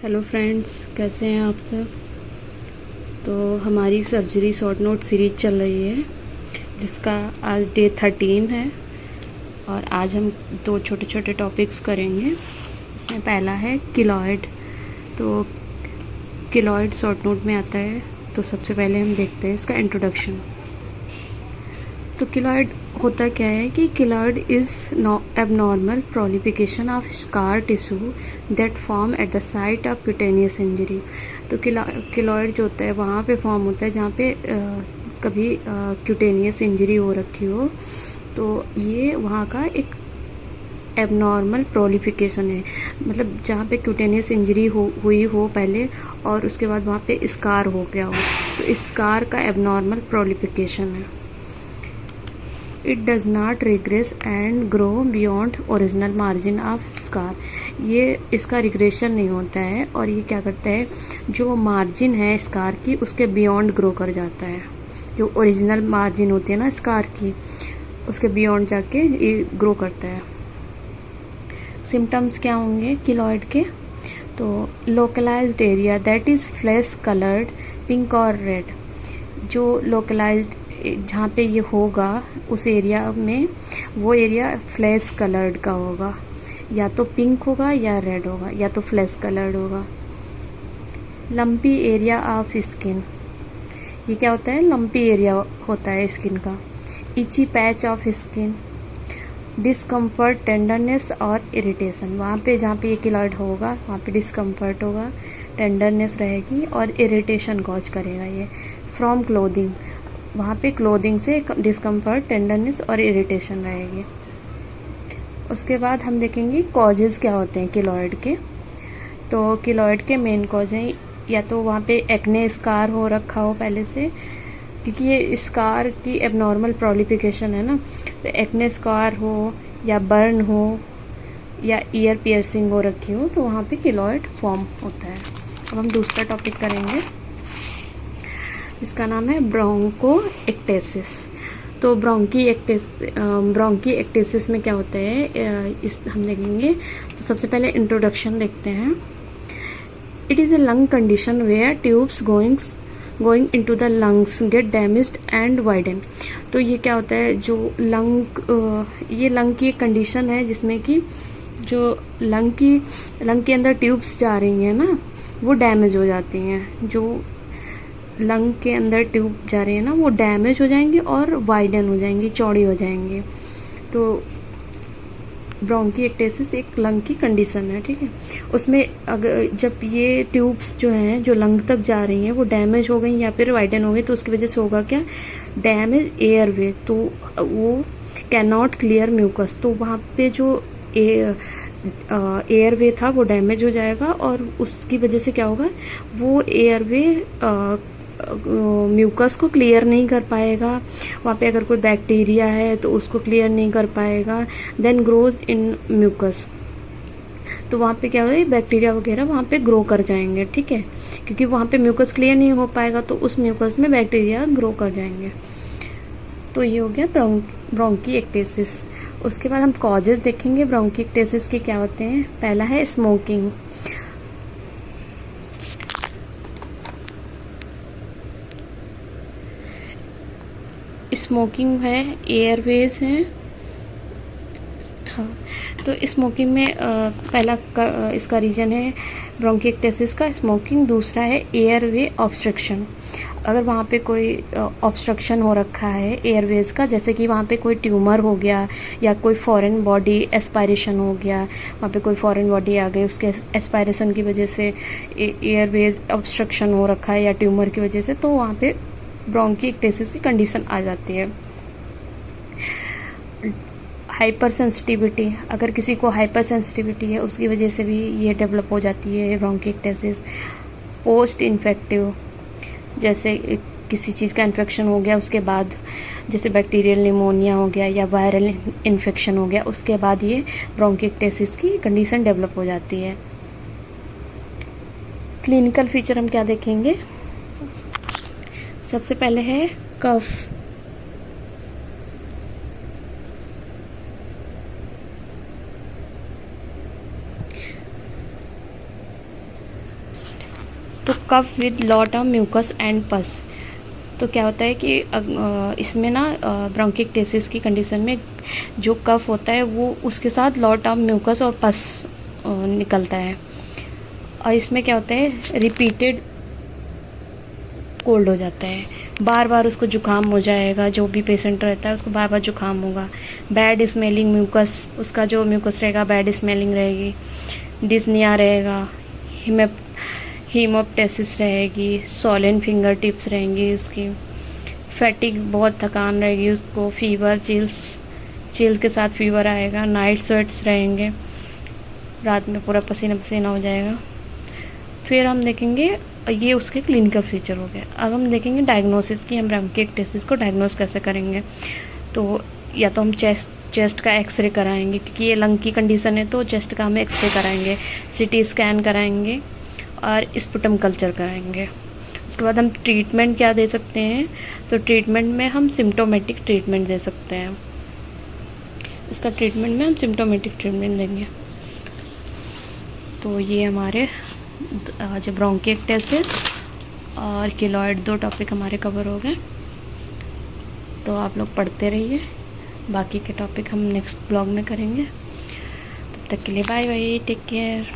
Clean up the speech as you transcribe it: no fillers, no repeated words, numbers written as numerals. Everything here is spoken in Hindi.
हेलो फ्रेंड्स, कैसे हैं आप सब। तो हमारी सर्जरी शॉर्ट नोट सीरीज चल रही है जिसका आज डे 13 है और आज हम दो छोटे छोटे टॉपिक्स करेंगे। इसमें पहला है किलॉइड। तो किलॉइड शॉर्ट नोट में आता है, तो सबसे पहले हम देखते हैं इसका इंट्रोडक्शन। तो किलॉइड होता क्या है कि keloid is abnormal proliferation of scar tissue that form at the site of cutaneous injury. तो किलॉइड जो होता है वहाँ पे फॉर्म होता है जहाँ पे कभी क्यूटेनियस इंजरी हो रखी हो, तो ये वहाँ का एक एबनॉर्मल प्रोलिफिकेशन है। मतलब जहाँ पे क्यूटेनियस इंजरी हुई हो पहले और उसके बाद वहाँ पे स्कार हो गया हो, तो इस स्कार का एबनॉर्मल प्रोलिफिकेशन है। It does not regress and grow beyond original margin of scar. ये इसका रिग्रेशन नहीं होता है और ये क्या करता है, जो मार्जिन है स्कार की उसके बियॉन्ड ग्रो कर जाता है। जो ओरिजिनल मार्जिन होती है ना स्कार की, उसके बियॉन्ड जाके ये ग्रो करता है। सिम्टम्स क्या होंगे किलॉइड के, तो localised area that is flesh coloured pink और रेड। जो लोकलाइज्ड जहाँ पे ये होगा उस एरिया में, वो एरिया फ्लैश कलर्ड का होगा, या तो पिंक होगा या रेड होगा या तो फ्लैश कलर्ड होगा। लंपी एरिया ऑफ स्किन, ये क्या होता है, लंपी एरिया होता है स्किन का। Itchy patch of skin, discomfort, tenderness और इरिटेशन। वहाँ पे जहाँ पे ये किलॉइड होगा वहाँ पे डिस्कम्फर्ट होगा, टेंडरनेस रहेगी और इरिटेशन कॉज करेगा ये। फ्रॉम क्लोथिंग, वहाँ पे क्लोथिंग से डिस्कम्फर्ट, टेंडरनेस और इरिटेशन रहेगी। उसके बाद हम देखेंगे कॉजेज़ क्या होते हैं किलॉइड के। तो किलॉइड के मेन कॉज हैं, या तो वहाँ पे एक्ने स्कार हो रखा हो पहले से, क्योंकि ये स्कार की एबनॉर्मल प्रोलिफिकेशन है ना, तो एक्ने स्कार हो या बर्न हो या ईयर पियर्सिंग हो रखी हो, तो वहाँ पे किलॉइड फॉर्म होता है। अब हम दूसरा टॉपिक करेंगे, इसका नाम है ब्रोंको एक्टेसिस। तो ब्रोंकी एक्टेसिस में क्या होता है, इस हम देखेंगे। तो सबसे पहले इंट्रोडक्शन देखते हैं। It is a lung condition where tubes going into the lungs get damaged and widen. तो ये क्या होता है, जो ये लंग की एक कंडीशन है जिसमें कि जो लंग के अंदर ट्यूब्स जा रही हैं ना, वो डैमेज हो जाती हैं। जो लंग के अंदर ट्यूब जा रही है ना, वो डैमेज हो जाएंगी और वाइडन हो जाएंगी, चौड़ी हो जाएंगी। तो ब्रोंकिएक्टेसिस एक लंग की कंडीशन है, ठीक है। उसमें अगर जब ये ट्यूब्स जो हैं जो लंग तक जा रही हैं वो डैमेज हो गई या फिर वाइडन हो गई, तो उसकी वजह से होगा क्या, डैमेज एयरवे। तो वो कैन नॉट क्लियर म्यूकस, तो वहाँ पे जो एयरवे था वो डैमेज हो जाएगा और उसकी वजह से क्या होगा, वो एयरवे म्यूकस को क्लियर नहीं कर पाएगा। वहाँ पे अगर कोई बैक्टीरिया है तो उसको क्लियर नहीं कर पाएगा। देन ग्रोज इन म्यूकस, तो वहाँ पे क्या होगा, बैक्टीरिया वगैरह वहाँ पे ग्रो कर जाएंगे, ठीक है। क्योंकि वहाँ पे म्यूकस क्लियर नहीं हो पाएगा तो उस म्यूकस में बैक्टीरिया ग्रो कर जाएंगे। तो ये हो गया ब्रोंकिएक्टेसिस। उसके बाद हम कॉजेज देखेंगे ब्रोंकिएक्टेसिस के क्या होते हैं। पहला है स्मोकिंग। स्मोकिंग है, एयरवेज हैं। हाँ, तो स्मोकिंग में पहला इसका रीजन है ब्रोंकिएक्टेसिस का स्मोकिंग। दूसरा है एयरवे ऑब्स्ट्रक्शन। अगर वहाँ पे कोई ऑब्स्ट्रक्शन हो रखा है एयरवेज का, जैसे कि वहाँ पे कोई ट्यूमर हो गया या कोई फॉरेन बॉडी एस्पायरेशन हो गया, वहाँ पे कोई फॉरेन बॉडी आ गई, उसके एस्पायरेशन की वजह से एयरवेज ऑब्स्ट्रक्शन हो रखा है या ट्यूमर की वजह से, तो वहाँ पे ब्रोंकिएक्टेसिस की कंडीशन आ जाती है। हाइपर सेंसिटिविटी, अगर किसी को हाइपर सेंसिटिविटी है उसकी वजह से भी ये डेवलप हो जाती है ब्रोंकिएक्टेसिस। पोस्ट इन्फेक्टिव, जैसे किसी चीज़ का इन्फेक्शन हो गया उसके बाद, जैसे बैक्टीरियल निमोनिया हो गया या वायरल इन्फेक्शन हो गया, उसके बाद ये ब्रोंकिएक्टेसिस की कंडीशन डेवलप हो जाती है। क्लिनिकल फीचर हम क्या देखेंगे, सबसे पहले है कफ। तो cough with lot of mucus and pus. तो क्या होता है कि इसमें ना ब्रोंकिक्टेसिस की कंडीशन में जो कफ होता है वो उसके साथ लॉट ऑफ म्यूकस और पस निकलता है। और इसमें क्या होता है, रिपीटेड कोल्ड हो जाता है, बार बार उसको जुकाम हो जाएगा। जो भी पेशेंट रहता है उसको बार बार जुकाम होगा। बैड स्मेलिंग म्यूकस, उसका जो म्यूकस रहेगा बैड स्मेलिंग रहेगी। डिस्निया रहेगा, हीमोप्टेसिस रहेगी, सॉलिन फिंगर टिप्स रहेंगी उसकी। फैटिक, बहुत थकान रहेगी उसको। फीवर, चिल्स के साथ फीवर आएगा। नाइट स्वेट्स रहेंगे, रात में पूरा पसीना पसीना हो जाएगा। फिर हम देखेंगे, ये उसके क्लिनिकल फीचर हो गए। अब हम देखेंगे डायग्नोसिस की, हम ब्रोंकिक्टेसिस को डायग्नोस कैसे करेंगे। तो या तो हम चेस्ट का एक्सरे कराएंगे, क्योंकि ये लंग की कंडीशन है तो चेस्ट का हम एक्सरे कराएंगे, सीटी स्कैन कराएंगे और स्पुटम कल्चर कराएंगे। उसके बाद हम ट्रीटमेंट क्या दे सकते हैं, तो ट्रीटमेंट में हम सिम्टोमेटिक ट्रीटमेंट दे सकते हैं। इसका ट्रीटमेंट में हम सिम्टोमेटिक ट्रीटमेंट देंगे। तो ये हमारे जो ब्रोंकिक्टेसिस और किलॉइड 2 टॉपिक हमारे कवर हो गए। तो आप लोग पढ़ते रहिए, बाकी के टॉपिक हम नेक्स्ट ब्लॉग में करेंगे। तब तक के लिए बाय बाय, टेक केयर।